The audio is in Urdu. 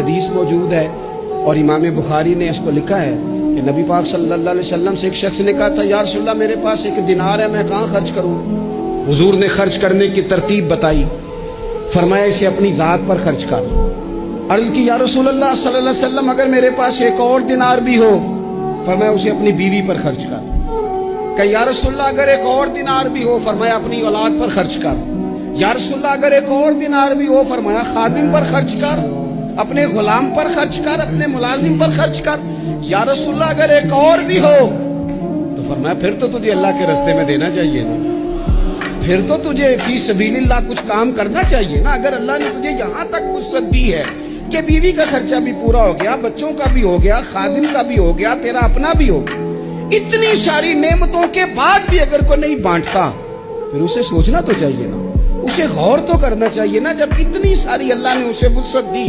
حدیث موجود ہے اور امام بخاری نے اس کو لکھا ہے کہ نبی پاک صلی اللہ علیہ وسلم سے ایک شخص نے کہا تھا یا رسول اللہ میرے پاس 1 دینار ہے، میں کہاں خرچ کروں؟ حضور نے خرچ کرنے کی ترتیب بتائی، فرمایا اسے اپنی ذات پر خرچ کر۔ عرض کی یا رسول اللہ صلی اللہ علیہ وسلم اگر میرے پاس 1 اور دینار بھی ہو؟ فرمایا اسے اپنی بیوی پر خرچ کر۔ کہ یا رسول اللہ اگر 1 اور دینار بھی ہو؟ فرمایا اپنی اولاد پر خرچ کر۔ یا رسول اللہ اگر 1 اور دینار بھی ہو؟ فرمایا خادم پر خرچ کر، اپنے غلام پر خرچ کر، اپنے ملازم پر خرچ کر۔ یا رسول اللہ اگر 1 اور بھی ہو؟ تو فرمایا پھر تو تجھے اللہ کے راستے میں دینا چاہیے نا، پھر تو تجھے فی سبیل اللہ کچھ کام کرنا چاہیے نا۔ اگر اللہ نے تجھے یہاں تک وسعت دی ہے کہ بیوی کا خرچہ بھی پورا ہو گیا، بچوں کا بھی ہو گیا، خادم کا بھی ہو گیا، تیرا اپنا بھی ہو گیا، اتنی ساری نعمتوں کے بعد بھی اگر کوئی نہیں بانٹتا پھر اسے سوچنا تو چاہیے نا، اسے غور تو کرنا چاہیے نا۔ جب اتنی ساری اللہ نے اسے وسعت دی